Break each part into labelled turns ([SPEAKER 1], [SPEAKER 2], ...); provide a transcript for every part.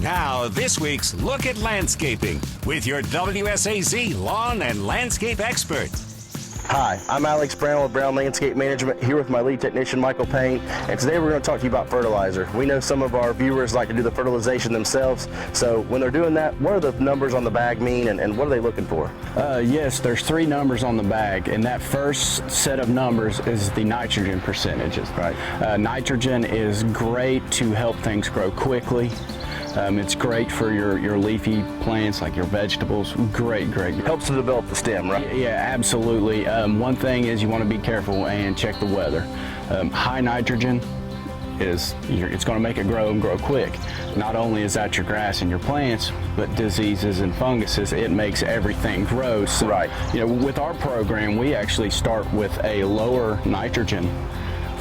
[SPEAKER 1] Now, this week's Look at Landscaping with your WSAZ lawn and landscape expert.
[SPEAKER 2] Hi, I'm Alex Brown with Brown Landscape Management, here with my lead technician, Michael Payne, and today we're going to talk to you about fertilizer. We know some of our viewers like to do the fertilization themselves, so when they're doing that, what are the numbers on the bag mean, and what are they looking for?
[SPEAKER 3] Yes, there's 3 numbers on the bag, and that first set of numbers is the nitrogen percentages.
[SPEAKER 2] Right.
[SPEAKER 3] Nitrogen is great to help things grow quickly. It's great for your leafy plants, like your vegetables. Great.
[SPEAKER 2] Helps to develop the stem, right?
[SPEAKER 3] Yeah, absolutely. One thing is you want to be careful and check the weather. High nitrogen it's going to make it grow and grow quick. Not only is that your grass and your plants, but diseases and funguses, it makes everything grow. So,
[SPEAKER 2] right.
[SPEAKER 3] With our program, we actually start with a lower nitrogen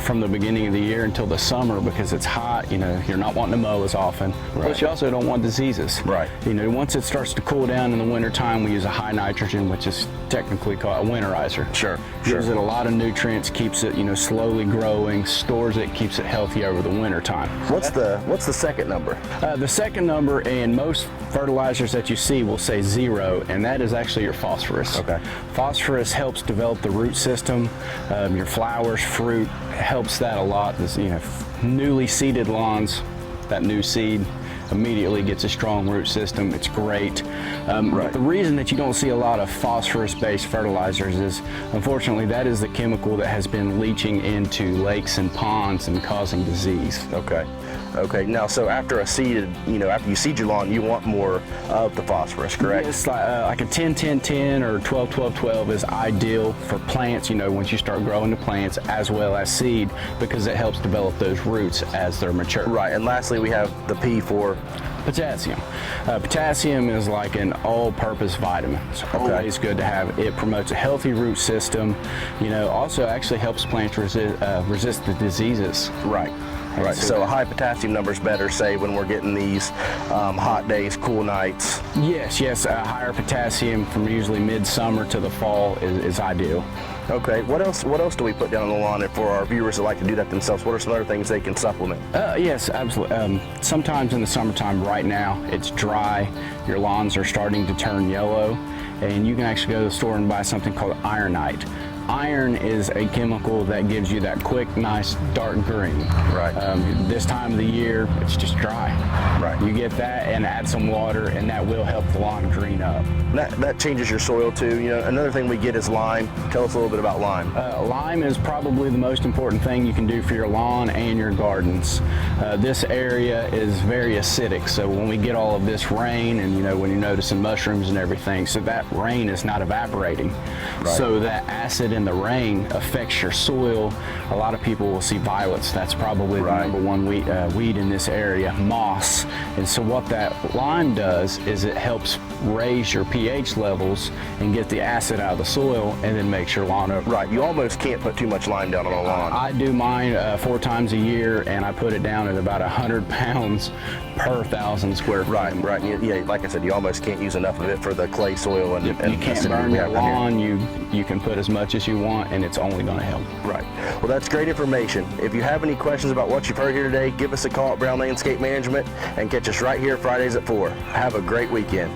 [SPEAKER 3] from the beginning of the year until the summer, because it's hot, you're not wanting to mow as often.
[SPEAKER 2] Right.
[SPEAKER 3] Plus you also don't want diseases.
[SPEAKER 2] Right.
[SPEAKER 3] Once it starts to cool down in the winter time, we use a high nitrogen, which is technically called a winterizer.
[SPEAKER 2] Sure.
[SPEAKER 3] Gives it a lot of nutrients, keeps it, slowly growing, stores it, keeps it healthy over the winter time.
[SPEAKER 2] What's the second number?
[SPEAKER 3] The second number in most fertilizers that you see will say 0, and that is actually your phosphorus.
[SPEAKER 2] Okay.
[SPEAKER 3] Phosphorus helps develop the root system, your flowers, fruit, helps that a lot. This, newly seeded lawns, that new seed immediately gets a strong root system. It's great.
[SPEAKER 2] Right.
[SPEAKER 3] But the reason that you don't see a lot of phosphorus-based fertilizers is, unfortunately, that is the chemical that has been leaching into lakes and ponds and causing disease.
[SPEAKER 2] Okay. Now, so after after you seed your lawn, you want more of the phosphorus, correct?
[SPEAKER 3] It's like a 10-10-10 or 12-12-12 is ideal for plants, once you start growing the plants, as well as seed, because it helps develop those roots as they're mature.
[SPEAKER 2] Right, and lastly, we have the P for
[SPEAKER 3] potassium. Potassium is like an all-purpose vitamin. It's always good to have. It promotes a healthy root system. Also actually helps plants resist the diseases.
[SPEAKER 2] Right. So a high potassium number is better, say, when we're getting these hot days, cool nights.
[SPEAKER 3] Yes. Higher potassium from usually midsummer to the fall is ideal.
[SPEAKER 2] Okay. What else do we put down on the lawn? And for our viewers that like to do that themselves, what are some other things they can supplement?
[SPEAKER 3] Yes, absolutely. Sometimes in the summertime, right now, it's dry. Your lawns are starting to turn yellow, and you can actually go to the store and buy something called ironite. Iron is a chemical that gives you that quick, nice, dark green.
[SPEAKER 2] Right.
[SPEAKER 3] This time of the year, it's just dry.
[SPEAKER 2] Right.
[SPEAKER 3] You get that and add some water, and that will help the lawn green up.
[SPEAKER 2] That changes your soil too. Another thing we get is lime. Tell us a little bit about lime.
[SPEAKER 3] Lime is probably the most important thing you can do for your lawn and your gardens. This area is very acidic, so when we get all of this rain, and when you're noticing mushrooms and everything, so that rain is not evaporating.
[SPEAKER 2] Right.
[SPEAKER 3] So that acid in the rain affects your soil. A lot of people will see violets. That's probably the number one weed in this area, moss. And so what that lime does is it helps raise your pH levels and get the acid out of the soil, and then makes your lawn over.
[SPEAKER 2] Right. You almost can't put too much lime down on a lawn.
[SPEAKER 3] I do mine 4 times a year, and I put it down at about 100 pounds per 1,000 square feet.
[SPEAKER 2] Right. Yeah, like I said, you almost can't use enough of it for the clay soil and
[SPEAKER 3] you can't burn your lawn. You can put as much as you want, and it's only going to help.
[SPEAKER 2] Right. Well, that's great information. If you have any questions about what you've heard here today, give us a call at Brown Landscape Management, and catch us right here Fridays at 4. Have a great weekend.